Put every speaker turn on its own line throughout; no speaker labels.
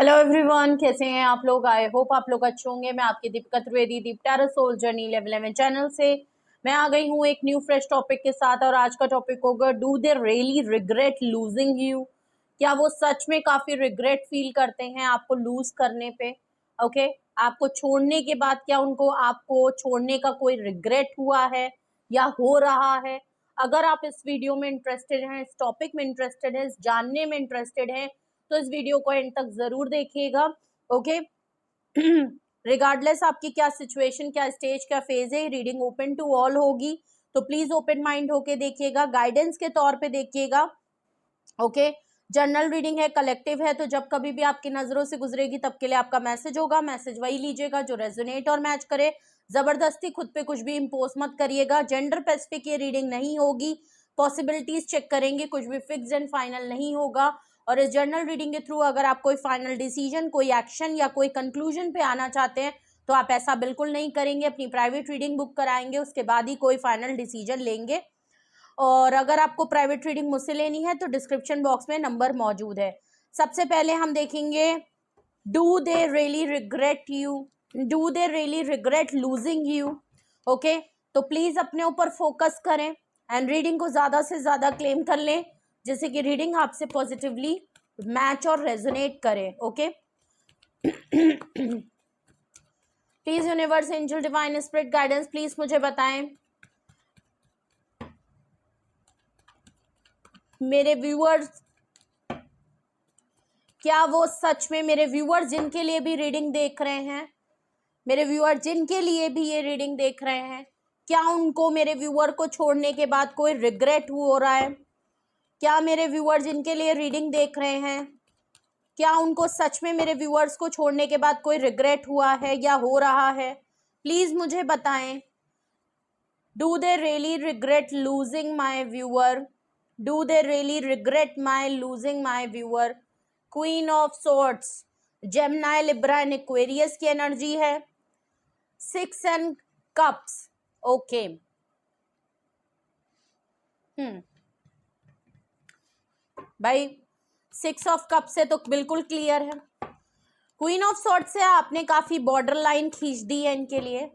Hello everyone, कैसे हैं आप लोग। आई होप आप लोग अच्छे होंगे। मैं आपकी दीपिका त्रिवेदी दीप सोल जर्नी लेवल 11 चैनल से मैं आ गई हूँ एक न्यू फ्रेश टॉपिक के साथ। और आज का टॉपिक होगा, do they really regret losing you. क्या वो सच में काफी रिग्रेट फील करते हैं आपको लूज करने पे। ओके आपको छोड़ने के बाद क्या उनको आपको छोड़ने का कोई रिग्रेट हुआ है या हो रहा है। अगर आप इस वीडियो में इंटरेस्टेड हैं, इस टॉपिक में इंटरेस्टेड हैं, इस जानने में इंटरेस्टेड हैं, तो इस वीडियो को एंड तक जरूर देखिएगा। ओके रिगार्डलेस आपकी क्या सिचुएशन, क्या स्टेज, क्या फेज है, रीडिंग ओपन टू ऑल होगी, तो प्लीज ओपन माइंड होके देखिएगा, गाइडेंस के तौर पे देखिएगा। ओके जर्नल रीडिंग है, कलेक्टिव है, तो जब कभी भी आपकी नजरों से गुजरेगी तब के लिए आपका मैसेज होगा। मैसेज वही लीजिएगा जो रेजोनेट और मैच करे। जबरदस्ती खुद पे कुछ भी इम्पोज मत करिएगा। जेंडर स्पेसिफिक ये रीडिंग नहीं होगी, पॉसिबिलिटीज चेक करेंगे, कुछ भी फिक्स एंड फाइनल नहीं होगा। और इस जर्नल रीडिंग के थ्रू अगर आप कोई फाइनल डिसीजन, कोई एक्शन या कोई कंक्लूजन पे आना चाहते हैं तो आप ऐसा बिल्कुल नहीं करेंगे। अपनी प्राइवेट रीडिंग बुक कराएंगे, उसके बाद ही कोई फाइनल डिसीजन लेंगे। और अगर आपको प्राइवेट रीडिंग मुझसे लेनी है तो डिस्क्रिप्शन बॉक्स में नंबर मौजूद है। सबसे पहले हम देखेंगे, do they really regret you, do they really regret losing you. Okay तो प्लीज अपने ऊपर फोकस करें एंड रीडिंग को ज्यादा से ज्यादा क्लेम कर लें, जिससे कि रीडिंग आपसे पॉजिटिवली मैच और रेजोनेट करे। Okay please universe, angel, divine spirit guidance, please मुझे बताएं मेरे व्यूअर्स, क्या वो सच में मेरे व्यूअर्स जिनके लिए भी रीडिंग देख रहे हैं, मेरे व्यूअर जिनके लिए भी ये रीडिंग देख रहे हैं, क्या उनको मेरे व्यूअर को छोड़ने के बाद कोई रिग्रेट हो रहा है। क्या मेरे व्यूअर जिनके लिए रीडिंग देख रहे हैं, क्या उनको सच में मेरे व्यूअर्स को छोड़ने के बाद कोई रिग्रेट हुआ है या हो रहा है। प्लीज मुझे बताएं, do they really regret losing my viewer, do they really regret my losing my viewer. Queen of swords, Gemini, Libra and Aquarius की एनर्जी है। 6 एंड कप्स, ओके भाई 6 ऑफ कप से तो बिल्कुल क्लियर है। क्वीन ऑफ सॉर्ड से आपने काफी बॉर्डर लाइन खींच दी है इनके लिए,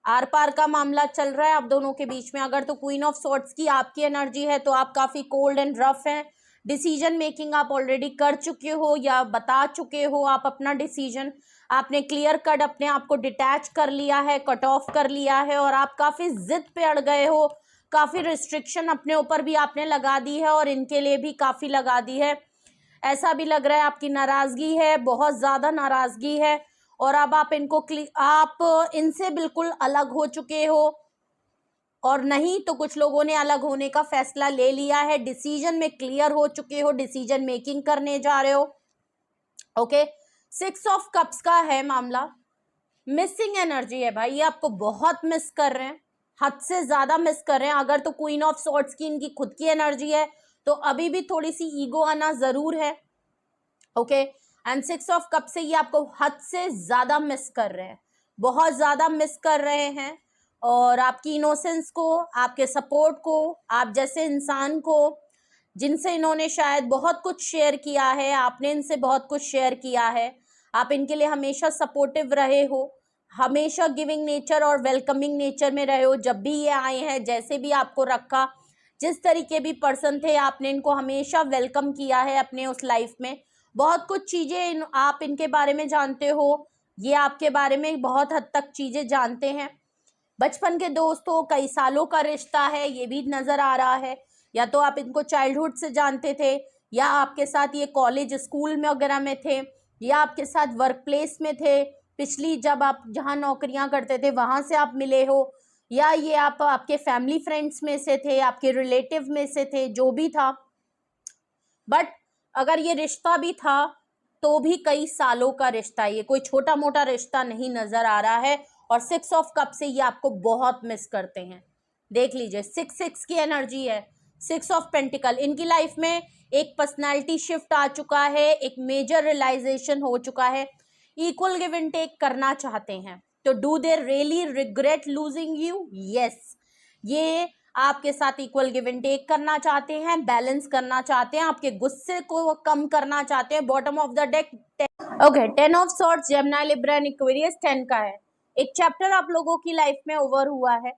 आर पार का मामला चल रहा है आप दोनों के बीच में। अगर तो क्वीन ऑफ सॉर्ड्स की आपकी एनर्जी है तो आप काफी कोल्ड एंड रफ हैं। डिसीजन मेकिंग आप ऑलरेडी कर चुके हो या बता चुके हो आप अपना डिसीजन। आपने क्लियर कट अपने आप को डिटैच कर लिया है, कट ऑफ कर लिया है, और आप काफी जिद पे अड़ गए हो। काफी रिस्ट्रिक्शन अपने ऊपर भी आपने लगा दी है और इनके लिए भी काफी लगा दी है। ऐसा भी लग रहा है आपकी नाराजगी है, बहुत ज्यादा नाराजगी है, और अब आप आप इनसे बिल्कुल अलग हो चुके हो, और नहीं तो कुछ लोगों ने अलग होने का फैसला ले लिया है। डिसीजन में क्लियर हो चुके हो, डिसीजन मेकिंग करने जा रहे हो। ओके 6 ऑफ कप्स का है मामला। मिसिंग एनर्जी है भाई, ये आपको बहुत मिस कर रहे हैं, हद से ज्यादा मिस कर रहे हैं। अगर तो क्वीन ऑफ सॉर्ड्स की इनकी खुद की एनर्जी है तो अभी भी थोड़ी सी ईगो आना जरूर है। ओके एंड 6 ऑफ कप से ये आपको हद से ज्यादा मिस कर रहे हैं, बहुत ज्यादा मिस कर रहे हैं। और आपकी इनोसेंस को, आपके सपोर्ट को, आप जैसे इंसान को जिनसे इन्होंने शायद बहुत कुछ शेयर किया है, आपने इनसे बहुत कुछ शेयर किया है। आप इनके लिए हमेशा सपोर्टिव रहे हो, हमेशा गिविंग नेचर और वेलकमिंग नेचर में रहे हो। जब भी ये आए हैं, जैसे भी आपको रखा, जिस तरीके भी पर्सन थे, आपने इनको हमेशा वेलकम किया है अपने उस लाइफ में। बहुत कुछ चीजें आप इनके बारे में जानते हो, ये आपके बारे में बहुत हद तक चीजें जानते हैं। बचपन के दोस्त हो, कई सालों का रिश्ता है, ये भी नजर आ रहा है। या तो आप इनको चाइल्डहुड से जानते थे, या आपके साथ ये कॉलेज स्कूल में वगैरह में थे, या आपके साथ वर्क प्लेस में थे, पिछली जब आप जहाँ नौकरियां करते थे वहां से आप मिले हो, या ये आप आपके फैमिली फ्रेंड्स में से थे, आपके रिलेटिव में से थे, जो भी था। बट अगर ये रिश्ता भी था तो भी कई सालों का रिश्ता, ये कोई छोटा मोटा रिश्ता नहीं नजर आ रहा है। और 6 ऑफ कप से ये आपको बहुत मिस करते हैं। देख लीजिए 6 की एनर्जी है, 6 ऑफ पेंटिकल। इनकी लाइफ में एक पर्सनालिटी शिफ्ट आ चुका है, एक मेजर रियलाइजेशन हो चुका है, इक्वल गिव एंड टेक करना चाहते हैं। तो do they really regret losing you? Yes, ये आपके साथ इक्वल गिव एंड टेक करना चाहते हैं, बैलेंस करना चाहते हैं, आपके गुस्से को कम करना चाहते हैं। Bottom of the deck okay, 10 of swords, Gemini, Libra and Aquarius, 10 का है। एक चैप्टर आप लोगों की लाइफ में ओवर हुआ है।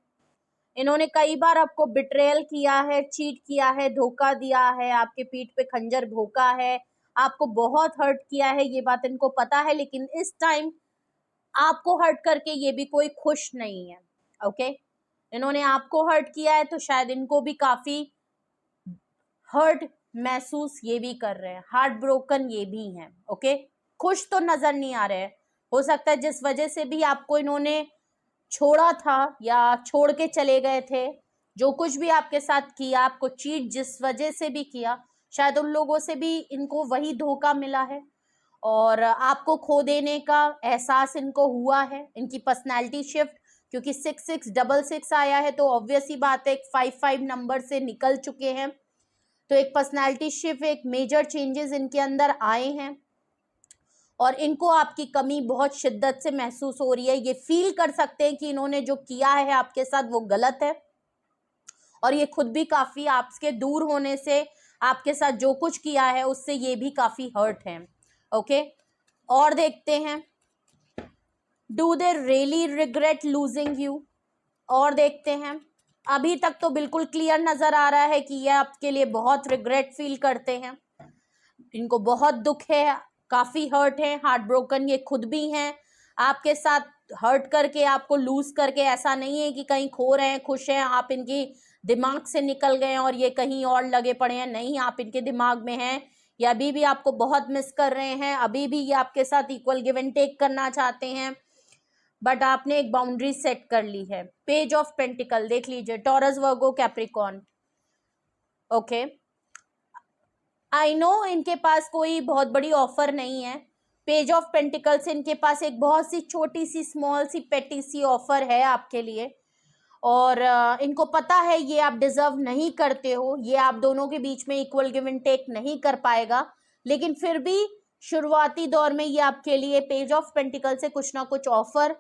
इन्होंने कई बार आपको बिट्रेयल किया है, चीट किया है, धोखा दिया है, आपके पीठ पे खंजर भोंका है, आपको बहुत हर्ट किया है, ये बात इनको पता है। लेकिन इस टाइम आपको हर्ट करके ये भी कोई खुश नहीं है। ओके, इन्होंने आपको हर्ट किया है तो शायद इनको भी काफी हर्ट महसूस ये भी कर रहे हैं, हार्ट ब्रोकन ये भी हैं। ओके, खुश तो नजर नहीं आ रहे हैं। हो सकता है जिस वजह से भी आपको इन्होंने छोड़ा था या छोड़ के चले गए थे, जो कुछ भी आपके साथ किया, आपको चीट जिस वजह से भी किया, शायद उन लोगों से भी इनको वही धोखा मिला है और आपको खो देने का एहसास इनको हुआ है। इनकी पर्सनैलिटी शिफ्ट, क्योंकि 6666 आया है तो ऑब्वियस ही बात है, एक 55 नंबर से निकल चुके हैं, तो एक पर्सनैलिटी शिफ्ट, एक मेजर चेंजेस इनके अंदर आए हैं और इनको आपकी कमी बहुत शिद्दत से महसूस हो रही है। ये फील कर सकते हैं कि इन्होंने जो किया है आपके साथ वो गलत है और ये खुद भी काफी आपके दूर होने से, आपके साथ जो कुछ किया है उससे ये भी काफी हर्ट है। ओके, और देखते हैं, do they really regret losing you, और देखते हैं। अभी तक तो बिल्कुल क्लियर नजर आ रहा है कि ये आपके लिए बहुत रिग्रेट फील करते हैं, इनको बहुत दुख है, काफी हर्ट है, हार्ट ब्रोकन ये खुद भी हैं। आपके साथ हर्ट करके, आपको लूज करके, ऐसा नहीं है कि कहीं खो रहे हैं, खुश हैं, आप इनकी दिमाग से निकल गए हैं और ये कहीं और लगे पड़े हैं, नहीं, आप इनके दिमाग में हैं। ये अभी भी आपको बहुत मिस कर रहे हैं, अभी भी ये आपके साथ इक्वल गिव एंड टेक करना चाहते हैं, बट आपने एक बाउंड्री सेट कर ली है। पेज ऑफ पेंटिकल देख लीजिए, taurus, Virgo, Capricorn. Okay, I know इनके पास कोई बहुत बड़ी ऑफर नहीं है। पेज ऑफ पेंटिकल से इनके पास एक बहुत सी छोटी सी, स्मॉल सी, पेटी सी ऑफर है आपके लिए और इनको पता है ये आप डिजर्व नहीं करते हो, ये आप दोनों के बीच में इक्वल गिव एंड टेक नहीं कर पाएगा, लेकिन फिर भी शुरुआती दौर में ये आपके लिए पेज ऑफ पेंटिकल से कुछ ना कुछ ऑफर,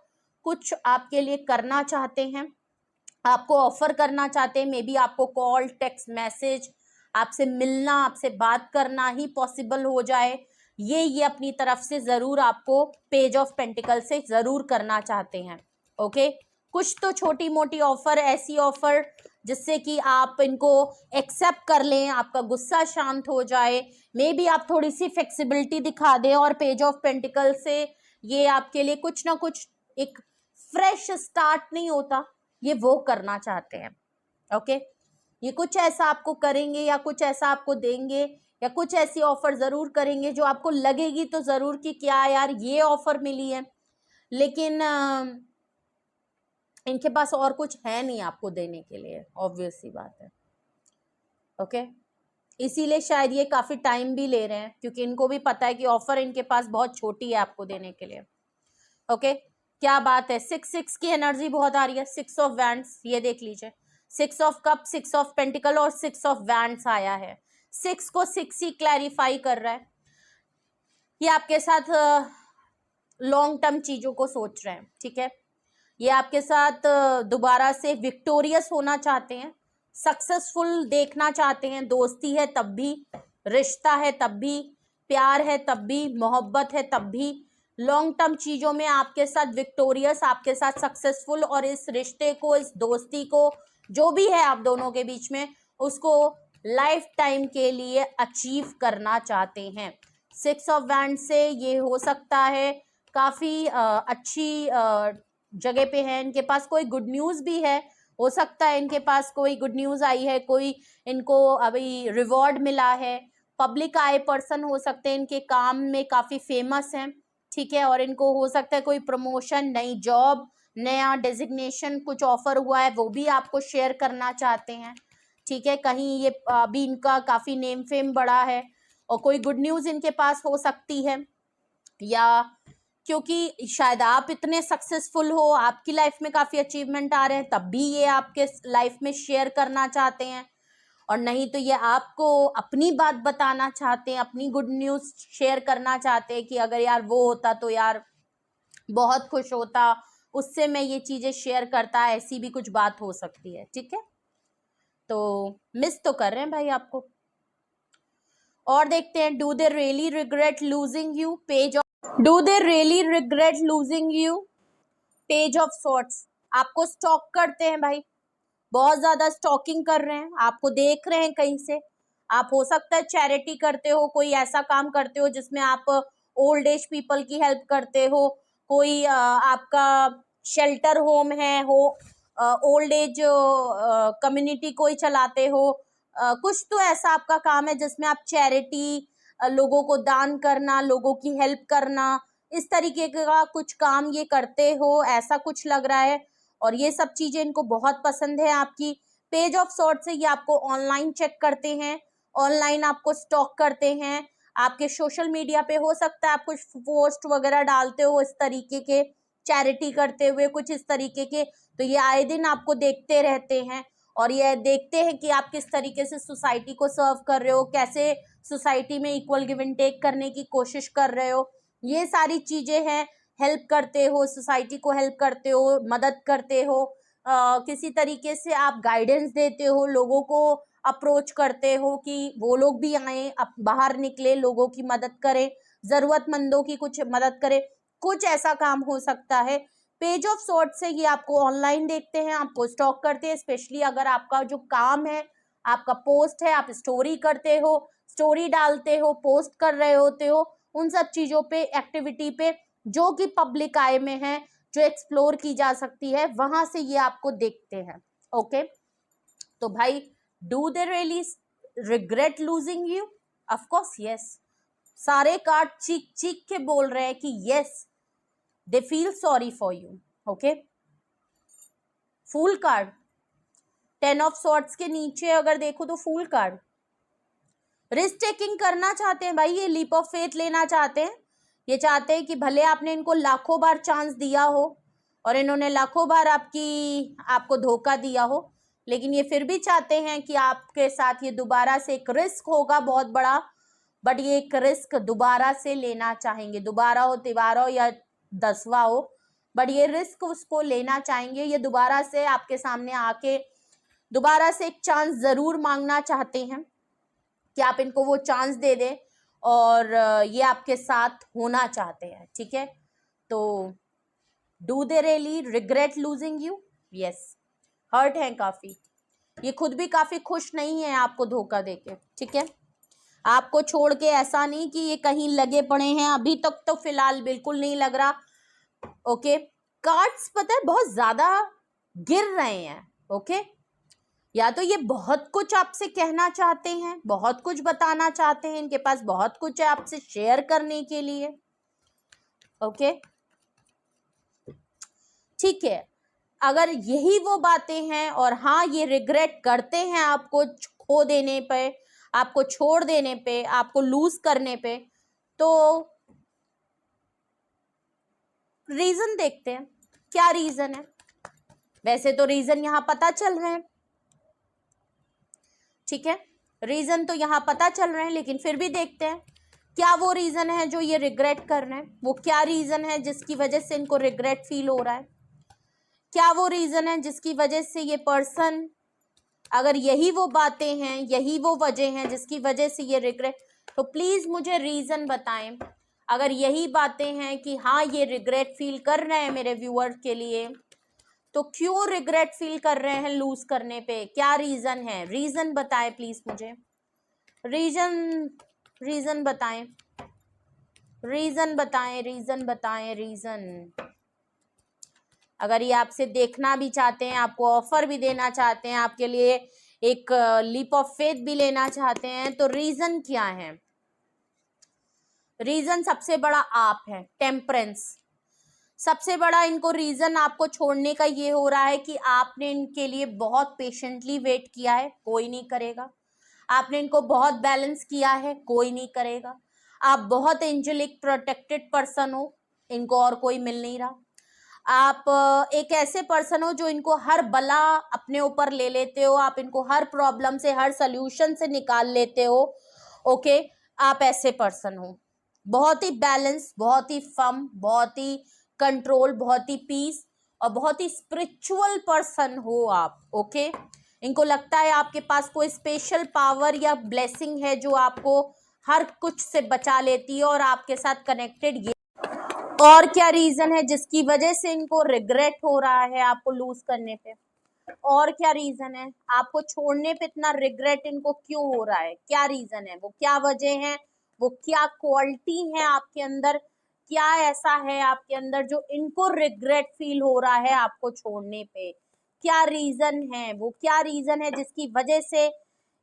कुछ आपके लिए करना चाहते हैं, आपको ऑफर करना चाहते हैं। मे बी आपको कॉल, टेक्स्ट मैसेज, आपसे मिलना, आपसे बात करना ही पॉसिबल हो जाए, ये अपनी तरफ से जरूर आपको पेज ऑफ पेंटिकल से जरूर करना चाहते हैं। ओके, कुछ तो छोटी मोटी ऑफर, ऐसी ऑफर जिससे कि आप इनको एक्सेप्ट कर लें, आपका गुस्सा शांत हो जाए, मे बी आप थोड़ी सी फ्लेक्सिबिलिटी दिखा दें और पेज ऑफ पेंटिकल से ये आपके लिए कुछ ना कुछ, एक फ्रेश स्टार्ट नहीं होता, ये वो करना चाहते हैं। ओके, ये कुछ ऐसा आपको करेंगे या कुछ ऐसा आपको देंगे या कुछ ऐसी ऑफर जरूर करेंगे जो आपको लगेगी तो जरूर कि क्या यार ये ऑफर मिली है, लेकिन इनके पास और कुछ है नहीं आपको देने के लिए, ऑब्वियस सी बात है। ओके, इसीलिए शायद ये काफी टाइम भी ले रहे हैं, क्योंकि इनको भी पता है कि ऑफर इनके पास बहुत छोटी है आपको देने के लिए। ओके, क्या बात है, 6 की एनर्जी बहुत आ रही है। 6 ऑफ वैंड्स, ये देख लीजिए, 6 ऑफ कप, 6 ऑफ पेंटिकल और 6 ऑफ वैंड्स आया है। 6 को 6 ही क्लैरिफाई कर रहा है, ये आपके साथ लॉन्ग टर्म चीजों को सोच रहे हैं। ठीक है, ये आपके साथ दोबारा से विक्टोरियस होना चाहते हैं, सक्सेसफुल देखना चाहते हैं। दोस्ती है तब भी, रिश्ता है तब भी, प्यार है तब भी, मोहब्बत है तब भी, लॉन्ग टर्म चीजों में आपके साथ विक्टोरियस, आपके साथ सक्सेसफुल, और इस रिश्ते को, इस दोस्ती को, जो भी है आप दोनों के बीच में, उसको लाइफ टाइम के लिए अचीव करना चाहते हैं। 6 ऑफ वैंड से ये हो सकता है काफी अच्छी जगह पे है, इनके पास कोई गुड न्यूज भी है, हो सकता है इनके पास कोई गुड न्यूज आई है, कोई इनको अभी रिवॉर्ड मिला है, पब्लिक आए पर्सन हो सकते हैं, इनके काम में काफी फेमस हैं। ठीक है, और इनको हो सकता है कोई प्रमोशन, नई जॉब, नया डेजिग्नेशन कुछ ऑफर हुआ है, वो भी आपको शेयर करना चाहते हैं। ठीक है, कहीं ये अभी इनका काफी नेम फेम बढ़ा है और कोई गुड न्यूज इनके पास हो सकती है, या क्योंकि शायद आप इतने सक्सेसफुल हो, आपकी लाइफ में काफी अचीवमेंट आ रहे हैं, तब भी ये आपके लाइफ में शेयर करना चाहते हैं, और नहीं तो ये आपको अपनी बात बताना चाहते हैं, अपनी गुड न्यूज शेयर करना चाहते हैं कि अगर यार वो होता तो यार बहुत खुश होता, उससे मैं ये चीजें शेयर करता, ऐसी भी कुछ बात हो सकती है। ठीक है, तो मिस तो कर रहे हैं भाई आपको। और देखते हैं, do they really regret losing you, page of, do they really regret losing you, page of swords. आपको स्टॉक करते हैं भाई, बहुत ज्यादा स्टॉकिंग कर रहे हैं, आपको देख रहे हैं कहीं से। आप हो सकता है चैरिटी करते हो, कोई ऐसा काम करते हो जिसमें आप ओल्ड एज पीपल की हेल्प करते हो, कोई आपका शेल्टर होम है, हो ओल्ड एज कम्युनिटी कोई चलाते हो, कुछ तो ऐसा आपका काम है जिसमें आप चैरिटी, लोगों को दान करना, लोगों की हेल्प करना, इस तरीके का कुछ काम ये करते हो, ऐसा कुछ लग रहा है। और ये सब चीजें इनको बहुत पसंद है आपकी। पेज ऑफ सॉर्ट से ये आपको ऑनलाइन चेक करते हैं, ऑनलाइन आपको स्टॉक करते हैं, आपके सोशल मीडिया पे हो सकता है आप कुछ पोस्ट वगैरह डालते हो इस तरीके के, चैरिटी करते हुए कुछ इस तरीके के, तो ये आए दिन आपको देखते रहते हैं और ये देखते हैं कि आप किस तरीके से सोसाइटी को सर्व कर रहे हो, कैसे सोसाइटी में इक्वल गिव एंड टेक करने की कोशिश कर रहे हो, ये सारी चीजें हैं। हेल्प करते हो, सोसाइटी को हेल्प करते हो, मदद करते हो, किसी तरीके से आप गाइडेंस देते हो, लोगों को अप्रोच करते हो कि वो लोग भी आए, अब बाहर निकले, लोगों की मदद करें, जरूरतमंदों की कुछ मदद करें, कुछ ऐसा काम हो सकता है। पेज ऑफ सॉर्ट से ये आपको ऑनलाइन देखते हैं, आपको स्टॉक करते हैं, स्पेशली अगर आपका जो काम है, आपका पोस्ट है, आप स्टोरी करते हो, स्टोरी डालते हो, पोस्ट कर रहे होते हो, उन सब चीजों पे, एक्टिविटी पे जो कि पब्लिक आई में है, जो एक्सप्लोर की जा सकती है, वहां से ये आपको देखते हैं। ओके, तो भाई do they really regret losing you? Of course yes. सारे कार्ड चीख चीख के बोल रहे हैं कि yes, they feel sorry for you. Okay, fool card, 10 of swords के नीचे अगर देखो तो फूल कार्ड, रिस्क टेकिंग करना चाहते हैं भाई, ये लीप ऑफ फेथ लेना चाहते हैं। ये चाहते हैं कि भले आपने इनको लाखों बार चांस दिया हो और इन्होंने लाखों बार आपको धोखा दिया हो, लेकिन ये फिर भी चाहते हैं कि आपके साथ ये दोबारा से, एक रिस्क होगा बहुत बड़ा, बट ये एक रिस्क दोबारा से लेना चाहेंगे, दोबारा हो, तिबारा हो या 10वां हो, बट ये रिस्क उसको लेना चाहेंगे। ये दोबारा से आपके सामने आके दोबारा से एक चांस जरूर मांगना चाहते हैं कि आप इनको वो चांस दे दें और ये आपके साथ होना चाहते हैं। ठीक है, तो do they really regret losing you? Yes, hurt है काफी, ये खुद भी काफी खुश नहीं है आपको धोखा देके। ठीक है, आपको छोड़ के ऐसा नहीं कि ये कहीं लगे पड़े हैं, अभी तक तो फिलहाल बिल्कुल नहीं लग रहा। ओके, कार्ड्स पता है बहुत ज्यादा गिर रहे हैं। ओके, या तो ये बहुत कुछ आपसे कहना चाहते हैं, बहुत कुछ बताना चाहते हैं, इनके पास बहुत कुछ है आपसे शेयर करने के लिए। ओके, ठीक है, अगर यही वो बातें हैं और हाँ ये रिग्रेट करते हैं आपको खो देने पे, आपको छोड़ देने पे, आपको लूज करने पे, तो रीजन देखते हैं क्या रीजन है। वैसे तो रीजन यहां पता चल रहे हैं, ठीक है, रीजन तो यहां पता चल रहे हैं, लेकिन फिर भी देखते हैं क्या वो रीजन है जो ये रिग्रेट कर रहे हैं, वो क्या रीजन है जिसकी वजह से इनको रिग्रेट फील हो रहा है, क्या वो रीजन है जिसकी वजह से ये पर्सन, अगर यही वो बातें हैं, यही वो वजह हैं जिसकी वजह से ये रिग्रेट, तो प्लीज मुझे रीजन बताएं। अगर यही बातें हैं कि हाँ ये रिग्रेट फील कर रहे हैं मेरे व्यूअर्स के लिए, तो क्यों रिग्रेट फील कर रहे हैं लूज करने पे, क्या रीजन है? रीजन बताएं प्लीज मुझे, रीजन बताएं, रीजन बताएं, रीजन बताएं, रीजन। अगर ये आपसे देखना भी चाहते हैं, आपको ऑफर भी देना चाहते हैं, आपके लिए एक लीप ऑफ फेथ भी लेना चाहते हैं, तो रीजन क्या है? रीजन सबसे बड़ा आप है, टेम्परेंस। सबसे बड़ा इनको रीजन आपको छोड़ने का ये हो रहा है कि आपने इनके लिए बहुत पेशेंटली वेट किया है, कोई नहीं करेगा। आपने इनको बहुत बैलेंस किया है, कोई नहीं करेगा। आप बहुत एंजेलिक प्रोटेक्टेड पर्सन हो, इनको और कोई मिल नहीं रहा। आप एक ऐसे पर्सन हो जो इनको हर बला अपने ऊपर ले लेते हो, आप इनको हर प्रॉब्लम से, हर सल्यूशन से निकाल लेते हो। ओके, आप ऐसे पर्सन हो, बहुत ही बैलेंस, बहुत ही फर्म, बहुत ही कंट्रोल, बहुत ही पीस और बहुत ही स्पिरिचुअल पर्सन हो आप। ओके, इनको लगता है आपके पास कोई स्पेशल पावर या ब्लेसिंग है जो आपको हर कुछ से बचा लेती है और आपके साथ कनेक्टेड। ये और क्या रीजन है जिसकी वजह से इनको रिग्रेट हो रहा है आपको लूज करने पे? और क्या रीजन है आपको छोड़ने पे इतना रिग्रेट इनको क्यों हो रहा है? क्या रीजन है, वो क्या वजह है, वो क्या क्वालिटी है आपके अंदर, क्या ऐसा है आपके अंदर जो इनको रिग्रेट फील हो रहा है आपको छोड़ने पे? क्या रीजन है, वो क्या रीजन है जिसकी वजह से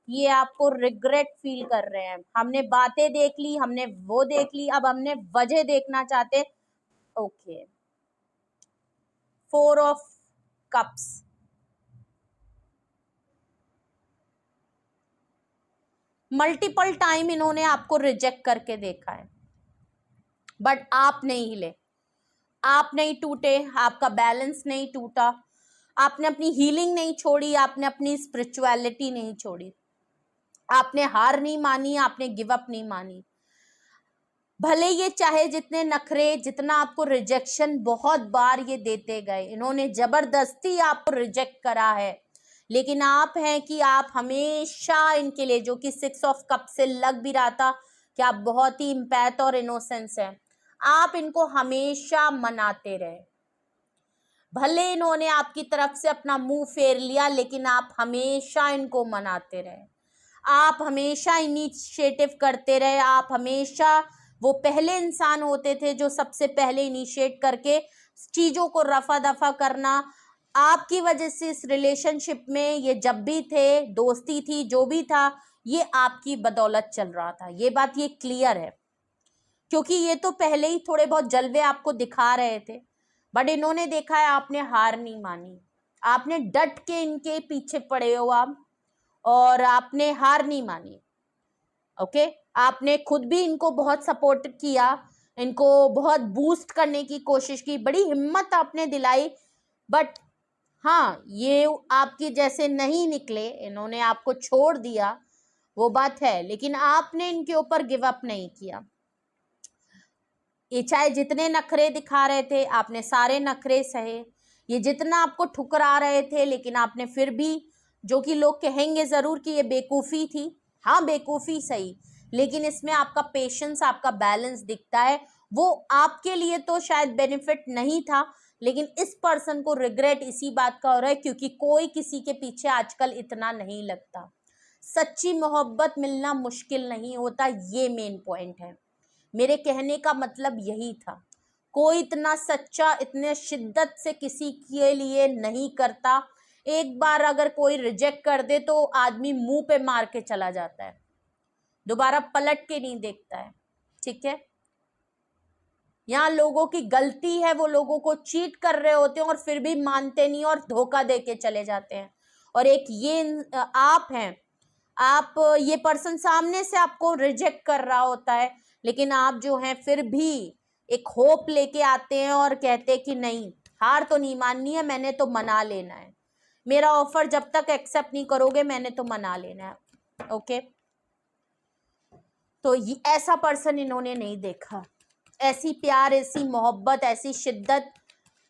ये आपको रिग्रेट फील कर रहे हैं? हमने बातें देख ली, हमने वो देख ली, अब हमने वजह देखना चाहते। Okay, 4 of cups. Multiple time इन्होंने आपको रिजेक्ट करके देखा है, बट आप नहीं हिले, आप नहीं टूटे, आपका बैलेंस नहीं टूटा, आपने अपनी हीलिंग नहीं छोड़ी, आपने अपनी स्पिरिचुअलिटी नहीं छोड़ी, आपने हार नहीं मानी, आपने गिव अप नहीं मानी। भले ये चाहे जितने नखरे, जितना आपको रिजेक्शन बहुत बार ये देते गए, इन्होंने जबरदस्ती आपको रिजेक्ट करा है, लेकिन आप हैं कि आप हमेशा इनके लिए, जो कि 6 ऑफ कप से लग भी रहा था कि आप बहुत ही इम्पैथ और इनोसेंस हैं, आप इनको हमेशा मनाते रहे। भले इन्होंने आपकी तरफ से अपना मुंह फेर लिया, लेकिन आप हमेशा इनको मनाते रहे, आप हमेशा इनिशिएटिव करते रहे, आप हमेशा वो पहले इंसान होते थे जो सबसे पहले इनिशिएट करके चीजों को रफा दफा करना। आपकी वजह से इस रिलेशनशिप में ये जब भी थे, दोस्ती थी, जो भी था, ये आपकी बदौलत चल रहा था, ये बात ये क्लियर है। क्योंकि ये तो पहले ही थोड़े बहुत जलवे आपको दिखा रहे थे, बट इन्होंने देखा है आपने हार नहीं मानी, आपने डट के इनके पीछे पड़े हो आप, और आपने हार नहीं मानी। ओके, आपने खुद भी इनको बहुत सपोर्ट किया, इनको बहुत बूस्ट करने की कोशिश की, बड़ी हिम्मत आपने दिलाई, बट हाँ, ये आपकी जैसे नहीं निकले, इन्होंने आपको छोड़ दिया, वो बात है, लेकिन आपने इनके ऊपर गिव अप नहीं किया। ये चाहे जितने नखरे दिखा रहे थे, आपने सारे नखरे सहे, ये जितना आपको ठुकरा रहे थे, लेकिन आपने फिर भी, जो कि लोग कहेंगे जरूर कि ये बेवकूफ़ी थी, हाँ बेवकूफ़ी सही, लेकिन इसमें आपका पेशेंस, आपका बैलेंस दिखता है। वो आपके लिए तो शायद बेनिफिट नहीं था, लेकिन इस पर्सन को रिग्रेट इसी बात का हो रहा है क्योंकि कोई किसी के पीछे आजकल इतना नहीं लगता। सच्ची मोहब्बत मिलना मुश्किल नहीं होता, ये मेन पॉइंट है। मेरे कहने का मतलब यही था, कोई इतना सच्चा, इतने शिद्दत से किसी के लिए नहीं करता। एक बार अगर कोई रिजेक्ट कर दे तो आदमी मुंह पे मार के चला जाता है, दोबारा पलट के नहीं देखता है। ठीक है, यहाँ लोगों की गलती है, वो लोगों को चीट कर रहे होते हैं और फिर भी मानते नहीं और धोखा दे के चले जाते हैं। और एक ये आप हैं, आप, ये पर्सन सामने से आपको रिजेक्ट कर रहा होता है, लेकिन आप जो हैं फिर भी एक होप लेके आते हैं और कहते हैं कि नहीं, हार तो नहीं माननी है, मैंने तो मना लेना है, मेरा ऑफर जब तक एक्सेप्ट नहीं करोगे मैंने तो मना लेना है। ओके, तो ऐसा पर्सन इन्होंने नहीं देखा, ऐसी प्यार, ऐसी मोहब्बत, ऐसी शिद्दत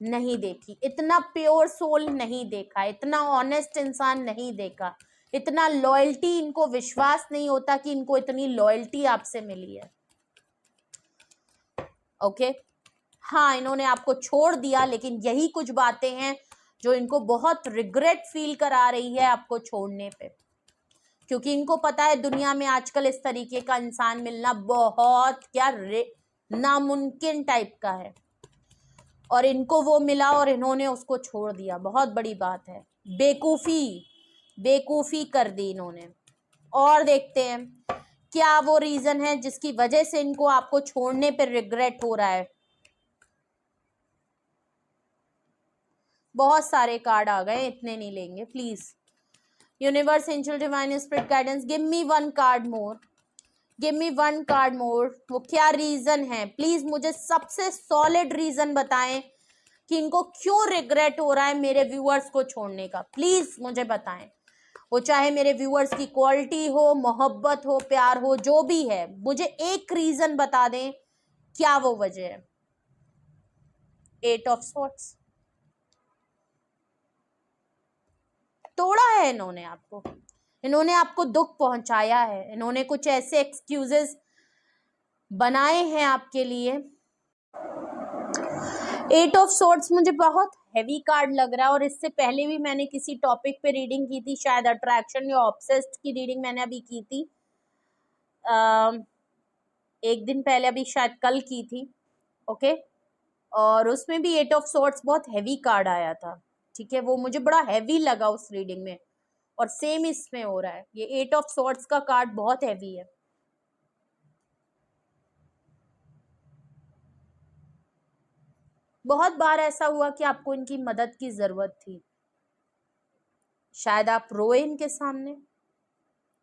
नहीं देखी, इतना प्योर सोल नहीं देखा, इतना ऑनेस्ट इंसान नहीं देखा, इतना लॉयल्टी, इनको विश्वास नहीं होता कि इनको इतनी लॉयल्टी आपसे मिली है। ओके, हाँ, इन्होंने आपको छोड़ दिया, लेकिन यही कुछ बातें हैं जो इनको बहुत रिग्रेट फील करा रही है आपको छोड़ने पे, क्योंकि इनको पता है दुनिया में आजकल इस तरीके का इंसान मिलना बहुत क्या नामुमकिन टाइप का है, और इनको वो मिला और इन्होंने उसको छोड़ दिया, बहुत बड़ी बात है। बेवकूफ़ी कर दी इन्होंने। और देखते हैं क्या वो रीज़न है जिसकी वजह से इनको आपको छोड़ने पर रिग्रेट हो रहा है। बहुत सारे कार्ड आ गए, इतने नहीं लेंगे please. Universe, angel, divine spirit guidance, give me one card more, give me one card more. वो क्या रीज़न है, प्लीज़ मुझे सबसे सॉलिड रीज़न बताएं कि इनको क्यों रिग्रेट हो रहा है मेरे व्यूअर्स को छोड़ने का, प्लीज़ मुझे बताएं। वो चाहे मेरे व्यूअर्स की क्वालिटी हो, मोहब्बत हो, प्यार हो, जो भी है, मुझे एक रीज़न बता दें, क्या वो वजह है। 8 ऑफ सॉर्ट्स, तोड़ा है इन्होंने आपको, इन्होंने आपको दुख पहुंचाया है, इन्होंने कुछ ऐसे एक्सक्यूजेस बनाए हैं आपके लिए। 8 ऑफ सोर्ड्स मुझे बहुत हैवी कार्ड लग रहा है, और इससे पहले भी मैंने किसी टॉपिक पे रीडिंग की थी, शायद अट्रैक्शन या ऑब्सेस्ड की रीडिंग मैंने अभी की थी, एक दिन पहले, अभी शायद कल की थी, ओके। और उसमें भी 8 ऑफ सोर्ड्स बहुत हैवी कार्ड आया था, ठीक है, वो मुझे बड़ा हैवी लगा उस रीडिंग में, और सेम इसमें हो रहा है, ये 8 ऑफ सोर्ड्स का कार्ड बहुत हैवी है। बहुत बार ऐसा हुआ कि आपको इनकी मदद की जरूरत थी, शायद आप रोए इनके सामने,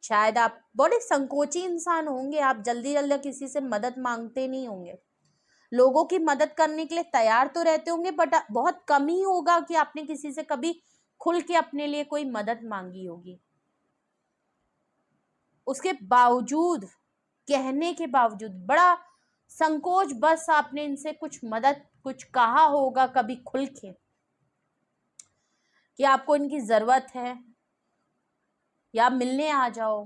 शायद आप बड़े संकोची इंसान होंगे, आप जल्दी जल्दी किसी से मदद मांगते नहीं होंगे, लोगों की मदद करने के लिए तैयार तो रहते होंगे, बट बहुत कम ही होगा कि आपने किसी से कभी खुल के अपने लिए कोई मदद मांगी होगी। उसके बावजूद, कहने के बावजूद बड़ा संकोच, बस आपने इनसे कुछ मदद, कुछ कहा होगा कभी खुल के कि आपको इनकी जरूरत है, या मिलने आ जाओ,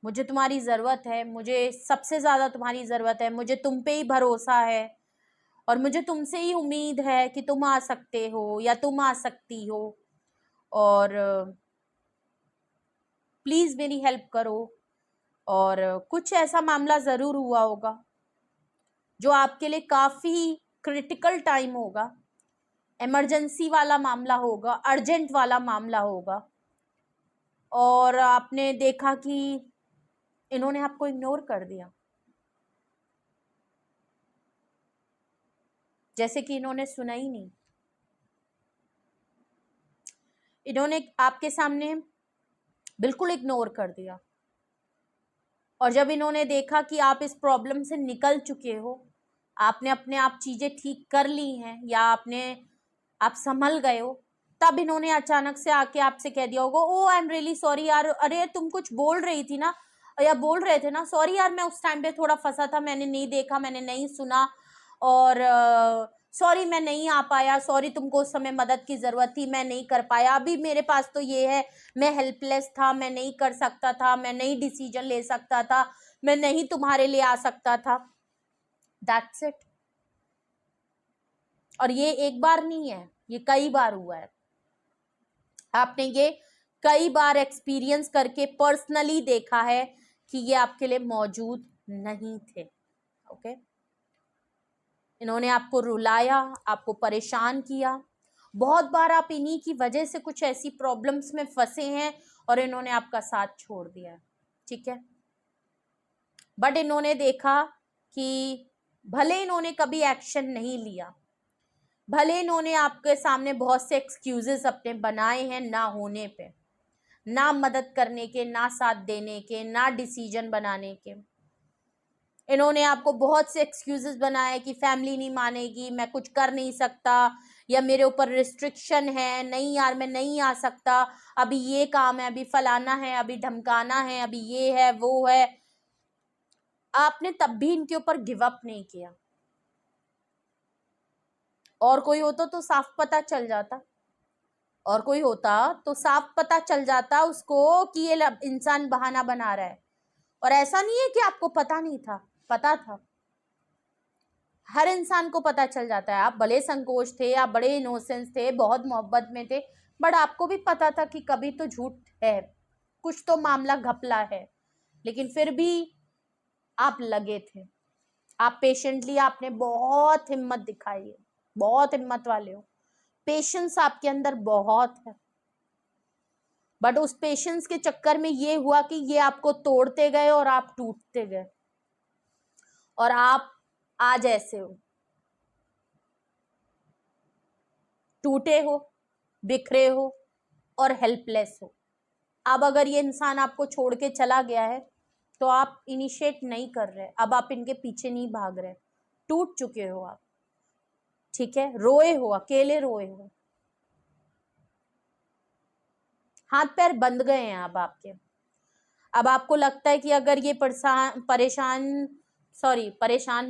मुझे तुम्हारी ज़रूरत है, मुझे सबसे ज़्यादा तुम्हारी ज़रूरत है, मुझे तुम पे ही भरोसा है, और मुझे तुमसे ही उम्मीद है कि तुम आ सकते हो या तुम आ सकती हो, और प्लीज़ मेरी हेल्प करो। और कुछ ऐसा मामला ज़रूर हुआ होगा जो आपके लिए काफ़ी क्रिटिकल टाइम होगा, इमरजेंसी वाला मामला होगा, अर्जेंट वाला मामला होगा, और आपने देखा कि इन्होंने आपको इग्नोर कर दिया, जैसे कि इन्होंने सुना ही नहीं, इन्होंने आपके सामने बिल्कुल इग्नोर कर दिया। और जब इन्होंने देखा कि आप इस प्रॉब्लम से निकल चुके हो, आपने अपने आप चीज़ें ठीक कर ली हैं, या आप संभल गए हो, तब इन्होंने अचानक से आके आपसे कह दिया होगा, ओ आई एम रियली सॉरी यार, अरे तुम कुछ बोल रही थी ना, या बोल रहे थे ना, सॉरी यार मैं उस टाइम पे थोड़ा फंसा था, मैंने नहीं देखा, मैंने नहीं सुना, और सॉरी मैं नहीं आ पाया, सॉरी तुमको उस समय मदद की ज़रूरत थी, मैं नहीं कर पाया, अभी मेरे पास तो ये है, मैं हेल्पलेस था, मैं नहीं कर सकता था, मैं नहीं डिसीजन ले सकता था, मैं नहीं तुम्हारे लिए आ सकता था, दैट्स इट। और ये एक बार नहीं है, ये कई बार हुआ है, आपने ये कई बार एक्सपीरियंस करके पर्सनली देखा है कि ये आपके लिए मौजूद नहीं थे, ओके। इन्होंने आपको रुलाया, आपको परेशान किया, बहुत बार आप इन्हीं की वजह से कुछ ऐसी प्रॉब्लम्स में फंसे हैं और इन्होंने आपका साथ छोड़ दिया है, ठीक है। बट इन्होंने देखा कि भले इन्होंने कभी एक्शन नहीं लिया, भले इन्होंने आपके सामने बहुत से एक्सक्यूजेस अपने बनाए हैं ना होने पे, ना मदद करने के, ना साथ देने के, ना डिसीजन बनाने के, इन्होंने आपको बहुत से एक्सक्यूजेस बनाए कि फैमिली नहीं मानेगी, मैं कुछ कर नहीं सकता, या मेरे ऊपर रिस्ट्रिक्शन है, नहीं यार मैं नहीं आ सकता, अभी ये काम है, अभी फलाना है, अभी धमकाना है, अभी ये है वो है। आपने तब भी इनके ऊपर गिव अप नहीं किया। और कोई होता तो साफ पता चल जाता, और कोई होता तो साफ पता चल जाता उसको कि ये इंसान बहाना बना रहा है। और ऐसा नहीं है कि आपको पता नहीं था, पता था, हर इंसान को पता चल जाता है। आप भले संकोच थे, आप बड़े इनोसेंस थे, बहुत मोहब्बत में थे, बट आपको भी पता था कि कभी तो झूठ है, कुछ तो मामला घपला है, लेकिन फिर भी आप लगे थे, आप पेशेंटली, आपने बहुत हिम्मत दिखाई है, बहुत हिम्मत वाले हो, पेशेंस आपके अंदर बहुत है। बट उस पेशेंस के चक्कर में ये हुआ कि ये आपको तोड़ते गए और आप टूटते गए, और आप आज ऐसे हो, टूटे हो, बिखरे हो और हेल्पलेस हो। अब अगर ये इंसान आपको छोड़ के चला गया है तो आप इनिशिएट नहीं कर रहे, अब आप इनके पीछे नहीं भाग रहे, टूट चुके हो आप, ठीक है, रोए हो, अकेले रोए हो, हाथ पैर बंध गए हैं अब आपके। अब आपको लगता है कि अगर ये परेशान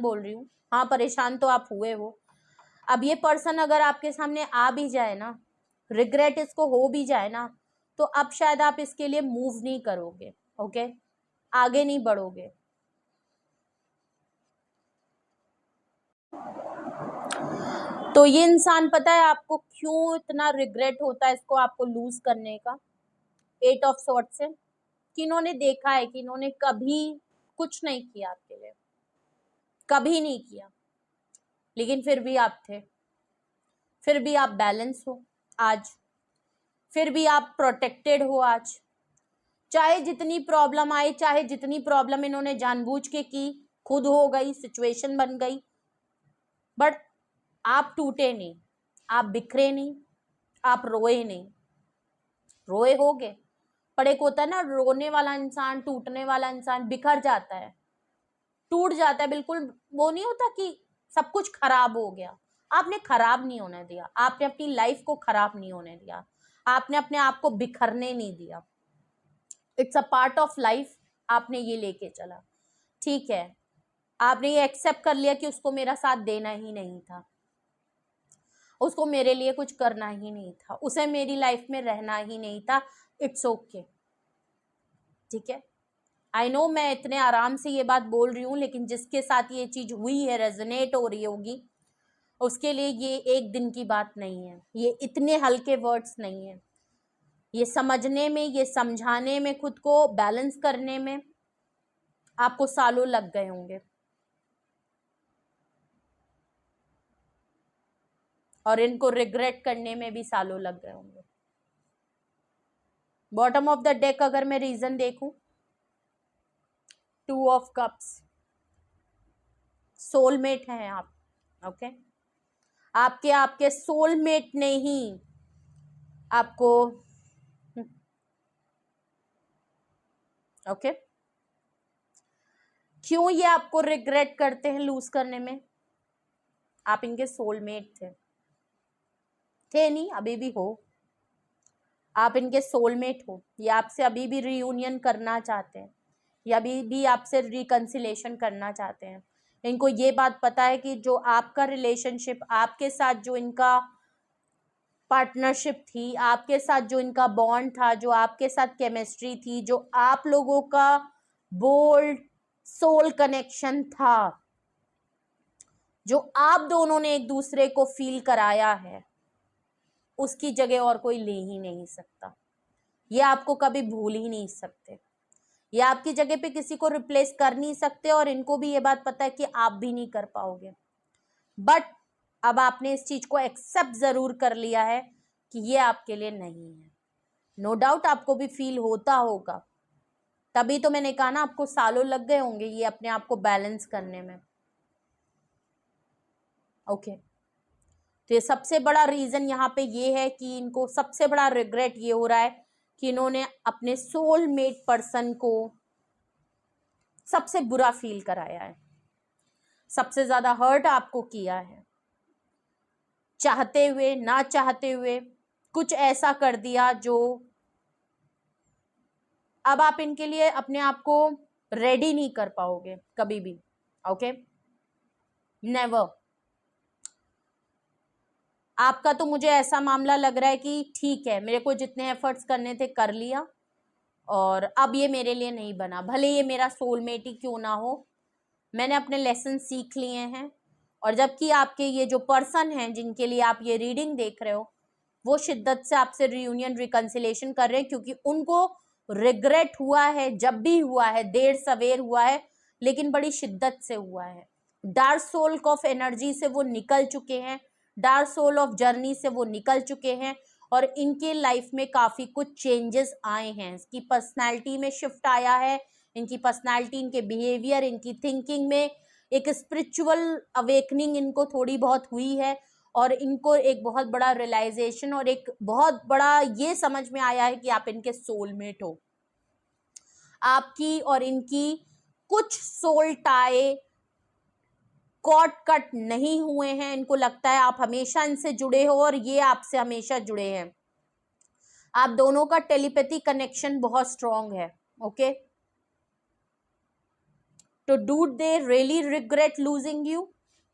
बोल रही हूँ, हाँ परेशान तो आप हुए हो। अब ये पर्सन अगर आपके सामने आ भी जाए ना, रिग्रेट इसको हो भी जाए ना तो अब शायद आप इसके लिए मूव नहीं करोगे, ओके, आगे नहीं बढ़ोगे। तो ये इंसान पता है आपको क्यों इतना रिग्रेट होता है इसको आपको लूज करने का, 8 ऑफ सॉर्ट से, कि इन्होंने देखा है कि इन्होंने कभी कुछ नहीं किया आपके लिए, कभी नहीं किया, लेकिन फिर भी आप थे, फिर भी आप बैलेंस हो आज, फिर भी आप प्रोटेक्टेड हो आज। चाहे जितनी प्रॉब्लम आए, चाहे जितनी प्रॉब्लम इन्होंने जानबूझ के की, खुद हो गई, सिचुएशन बन गई, बट आप टूटे नहीं, आप बिखरे नहीं, आप रोए नहीं। रोए होगे, पर एक होता है ना रोने वाला इंसान, टूटने वाला इंसान बिखर जाता है, टूट जाता है बिल्कुल। वो नहीं होता कि सब कुछ खराब हो गया, आपने खराब नहीं होने दिया, आपने अपनी लाइफ को खराब नहीं होने दिया, आपने अपने आप को बिखरने नहीं दिया। It's a part of life, आपने ये लेके चला, ठीक है, आपने ये एक्सेप्ट कर लिया कि उसको मेरा साथ देना ही नहीं था, उसको मेरे लिए कुछ करना ही नहीं था, उसे मेरी लाइफ में रहना ही नहीं था, इट्स ओके, ठीक है। आई नो मैं इतने आराम से ये बात बोल रही हूँ, लेकिन जिसके साथ ये चीज हुई है, रेजोनेट हो रही होगी, उसके लिए ये एक दिन की बात नहीं है, ये इतने हल्के वर्ड्स नहीं है। ये समझने में, ये समझाने में, खुद को बैलेंस करने में आपको सालों लग गए होंगे, और इनको रिग्रेट करने में भी सालों लग गए होंगे। बॉटम ऑफ द डेक अगर मैं रीजन देखूं, 2 ऑफ कप्स, सोलमेट हैं आप, ओके, आपके आपके सोलमेट ने ही आपको, ओके, क्यों ये आपको रिग्रेट करते हैं लूज करने में? आप इनके सोलमेट थे नहीं, अभी भी हो, आप इनके सोलमेट हो, ये आपसे अभी भी रियूनियन करना चाहते हैं, या अभी भी आपसे रिकंसिलेशन करना चाहते हैं। इनको ये बात पता है कि जो आपका रिलेशनशिप, आपके साथ जो इनका पार्टनरशिप थी, आपके साथ जो इनका बॉन्ड था, जो आपके साथ केमिस्ट्री थी, जो आप लोगों का बोल्ड सोल कनेक्शन था, जो आप दोनों ने एक दूसरे को फील कराया है, उसकी जगह और कोई ले ही नहीं सकता। ये आपको कभी भूल ही नहीं सकते, ये आपकी जगह पे किसी को रिप्लेस कर नहीं सकते, और इनको भी ये बात पता है कि आप भी नहीं कर पाओगे। बट अब आपने इस चीज को एक्सेप्ट जरूर कर लिया है कि ये आपके लिए नहीं है। नो डाउट आपको भी फील होता होगा, तभी तो मैंने कहा ना आपको सालों लग गए होंगे ये अपने आप को बैलेंस करने में, ओके। तो ये सबसे बड़ा रीजन यहाँ पे ये है कि इनको सबसे बड़ा रिग्रेट ये हो रहा है कि इन्होंने अपने सोलमेट पर्सन को सबसे बुरा फील कराया है, सबसे ज्यादा हर्ट आपको किया है, चाहते हुए ना चाहते हुए कुछ ऐसा कर दिया जो अब आप इनके लिए अपने आप को रेडी नहीं कर पाओगे कभी भी, ओके, नेवर। आपका तो मुझे ऐसा मामला लग रहा है कि ठीक है, मेरे को जितने एफर्ट्स करने थे कर लिया, और अब ये मेरे लिए नहीं बना, भले ये मेरा सोलमेट ही क्यों ना हो, मैंने अपने लेसन सीख लिए हैं। और जबकि आपके ये जो पर्सन हैं जिनके लिए आप ये रीडिंग देख रहे हो, वो शिद्दत से आपसे रियूनियन रिकंसिलेशन कर रहे हैं, क्योंकि उनको रिग्रेट हुआ है, जब भी हुआ है, देर सवेर हुआ है, लेकिन बड़ी शिद्दत से हुआ है। डार्क सोल ऑफ एनर्जी से वो निकल चुके हैं, डार्क सोल ऑफ जर्नी से वो निकल चुके हैं, और इनके लाइफ में काफी कुछ चेंजेस आए हैं, इसकी पर्सनैलिटी में शिफ्ट आया है, इनकी पर्सनैलिटी, इनके बिहेवियर, इनकी थिंकिंग में एक स्पिरिचुअल अवेकनिंग इनको थोड़ी बहुत हुई है, और इनको एक बहुत बड़ा रियलाइजेशन और एक बहुत बड़ा ये समझ में आया है कि आप इनके सोलमेट हो। आपकी और इनकी कुछ सोल टाई कॉट कट नहीं हुए हैं, इनको लगता है आप हमेशा इनसे जुड़े हो और ये आपसे हमेशा जुड़े हैं। आप दोनों का टेलीपैथी कनेक्शन बहुत स्ट्रांग है, ओके। तो do they really regret losing you?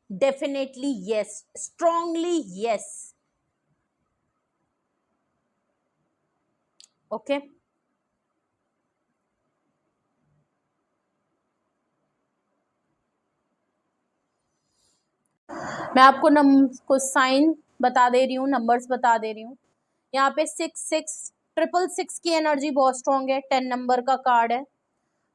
Definitely yes, strongly yes. Okay. मैं आपको कुछ साइन बता दे रही हूँ, नंबर्स बता दे रही हूँ। यहाँ पे 66666 की एनर्जी बहुत स्ट्रॉन्ग है, 10 नंबर का कार्ड है।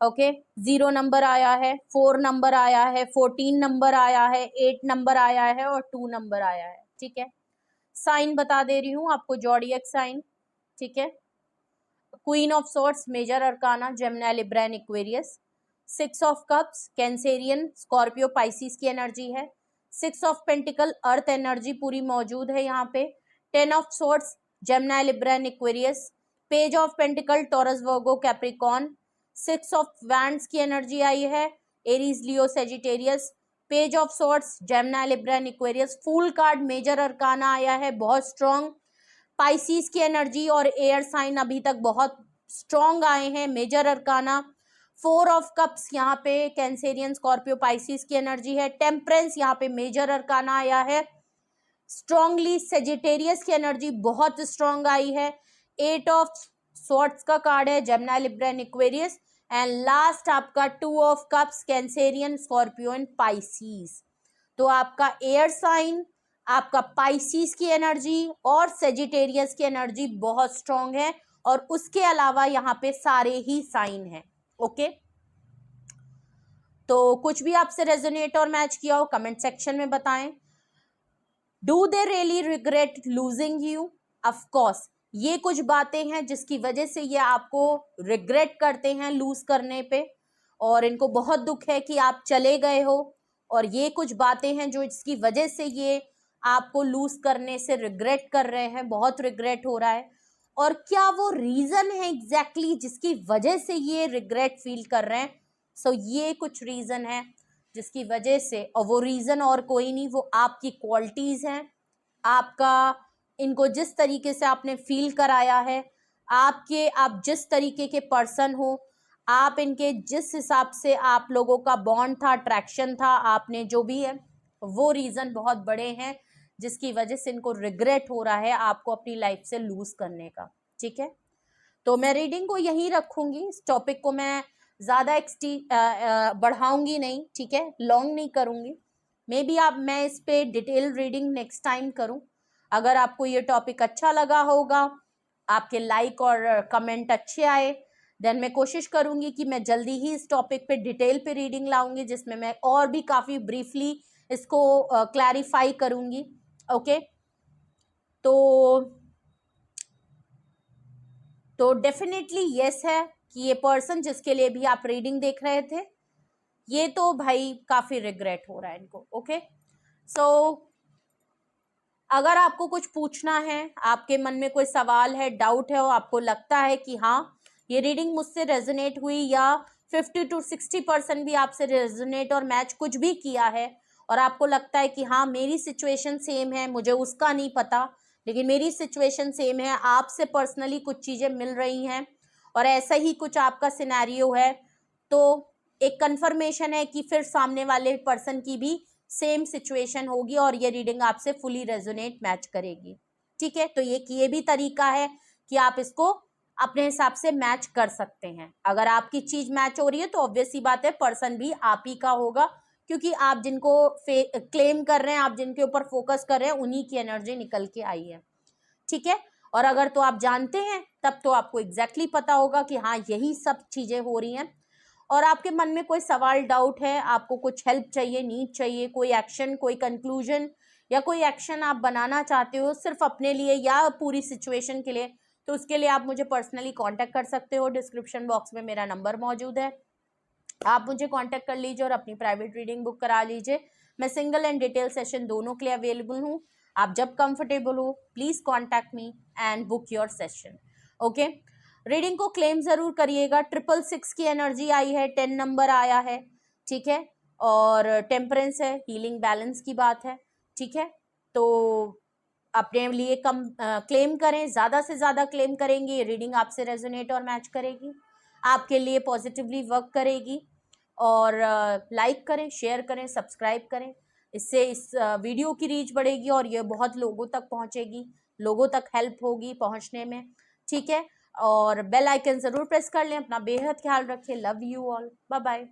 ओके, 0 नंबर आया है, 4 नंबर आया है, 14 नंबर आया है, 8 नंबर आया है और 2 नंबर आया है। ठीक है, साइन बता दे रही हूँ आपको, जॉडियक साइन। ठीक है, queen of swords major arcana Gemini Libra and Aquarius. 6 of cups Cancerian Scorpio Pisces की एनर्जी है। 6 ऑफ पेंटिकल अर्थ एनर्जी पूरी मौजूद है यहाँ पे। 10 of swords Gemini Libra and Aquarius. Page of pentacle Taurus Virgo Capricorn. 6 of wands की energy आई है, Aries Leo Sagittarius. Page of swords Gemini Libra and Aquarius. Fool card major arcana आया है, बहुत स्ट्रॉन्ग। पाइसिस की energy और air sign अभी तक बहुत स्ट्रॉन्ग आए हैं, मेजर अरकाना। 4 ऑफ कप्स यहाँ पे कैंसेरियन स्कॉर्पियो पाइसिस की एनर्जी है। टेम्परेंस यहाँ पे मेजर अरकाना आया है, स्ट्रॉन्गली सेजिटेरियस की एनर्जी बहुत स्ट्रॉन्ग आई है। 8 ऑफ स्वॉर्ड्स का कार्ड है, Gemini Libra and Aquarius. And last आपका 2 of cups Cancerian Scorpio and Pisces. तो आपका एयर साइन, आपका पाइसिस की एनर्जी और सेजिटेरियस की एनर्जी बहुत स्ट्रॉन्ग है, और उसके अलावा यहाँ पे सारे ही साइन हैं। ओके, तो कुछ भी आपसे रेजोनेट और मैच किया हो कमेंट सेक्शन में बताएं। Do they really regret losing you? Of course, ये कुछ बातें हैं जिसकी वजह से ये आपको रिग्रेट करते हैं लूज करने पे, और इनको बहुत दुख है कि आप चले गए हो, और ये कुछ बातें हैं जो इसकी वजह से ये आपको लूज करने से रिग्रेट कर रहे हैं, बहुत रिग्रेट हो रहा है। और क्या वो रीजन है एग्जैक्टली जिसकी वजह से ये रिग्रेट फील कर रहे हैं? सो ये कुछ रीजन है जिसकी वजह से, और वो रीजन और कोई नहीं, वो आपकी क्वालिटीज हैं, आपका इनको जिस तरीके से आपने फील कराया है, आप जिस तरीके के पर्सन हो, आप इनके जिस हिसाब से आप लोगों का बॉन्ड था, अट्रैक्शन था, आपने जो भी है, वो रीजन बहुत बड़े हैं जिसकी वजह से इनको रिग्रेट हो रहा है आपको अपनी लाइफ से लूज करने का। ठीक है, तो मैं रीडिंग को यहीं रखूंगी, इस टॉपिक को मैं ज़्यादा बढ़ाऊंगी नहीं। ठीक है, लॉन्ग नहीं करूंगी। मे बी मैं इस पे डिटेल रीडिंग नेक्स्ट टाइम करूं। अगर आपको ये टॉपिक अच्छा लगा होगा, आपके लाइक और कमेंट अच्छे आए, देन मैं कोशिश करूंगी कि मैं जल्दी ही इस टॉपिक पे डिटेल पे रीडिंग लाऊंगी, जिसमें मैं और भी काफ़ी ब्रीफली इसको क्लैरिफाई करूंगी। ओके, तो डेफिनेटली यस है कि ये पर्सन जिसके लिए भी आप रीडिंग देख रहे थे, ये तो भाई काफ़ी रिग्रेट हो रहा है इनको। ओके, सो अगर आपको कुछ पूछना है, आपके मन में कोई सवाल है, डाउट है, और आपको लगता है कि हाँ ये रीडिंग मुझसे रेजोनेट हुई, या 50 to 60% भी आपसे रेजोनेट और मैच कुछ भी किया है, और आपको लगता है कि हाँ मेरी सिचुएशन सेम है, मुझे उसका नहीं पता लेकिन मेरी सिचुएशन सेम है, आपसे पर्सनली कुछ चीज़ें मिल रही हैं और ऐसा ही कुछ आपका सिनेरियो है, तो एक कंफर्मेशन है कि फिर सामने वाले पर्सन की भी सेम सिचुएशन होगी और ये रीडिंग आपसे फुली रेजोनेट मैच करेगी। ठीक है, तो ये भी तरीका है कि आप इसको अपने हिसाब से मैच कर सकते हैं। अगर आपकी चीज मैच हो रही है तो ऑब्वियस सी बात है पर्सन भी आप ही का होगा, क्योंकि आप जिनको क्लेम कर रहे हैं, आप जिनके ऊपर फोकस कर रहे हैं, उन्हीं की एनर्जी निकल के आई है। ठीक है, और अगर तो आप जानते हैं तब तो आपको एग्जैक्टली पता होगा कि हाँ यही सब चीजें हो रही हैं। और आपके मन में कोई सवाल, डाउट है, आपको कुछ हेल्प चाहिए, नीड चाहिए, कोई एक्शन, कोई कंक्लूजन या कोई एक्शन आप बनाना चाहते हो सिर्फ अपने लिए या पूरी सिचुएशन के लिए, तो उसके लिए आप मुझे पर्सनली कांटेक्ट कर सकते हो। डिस्क्रिप्शन बॉक्स में मेरा नंबर मौजूद है, आप मुझे कांटेक्ट कर लीजिए और अपनी प्राइवेट रीडिंग बुक करा लीजिए। मैं सिंगल एंड डिटेल सेशन दोनों के लिए अवेलेबल हूँ। आप जब कंफर्टेबल हो please contact me and book your session. Okay, reading को क्लेम ज़रूर करिएगा। 666 की एनर्जी आई है, 10 नंबर आया है। ठीक है, और टेम्परेंस है, हीलिंग बैलेंस की बात है। ठीक है, तो अपने लिए कम क्लेम करें, ज़्यादा से ज़्यादा क्लेम करेंगे, ये रीडिंग आपसे रेजोनेट और मैच करेगी, आपके लिए पॉजिटिवली वर्क करेगी। और लाइक करें, शेयर करें, सब्सक्राइब करें, इससे इस वीडियो की रीच बढ़ेगी और ये बहुत लोगों तक पहुंचेगी, लोगों तक हेल्प होगी पहुंचने में। ठीक है, और बेल आइकन ज़रूर प्रेस कर लें। अपना बेहद ख्याल रखें। Love you all. Bye bye.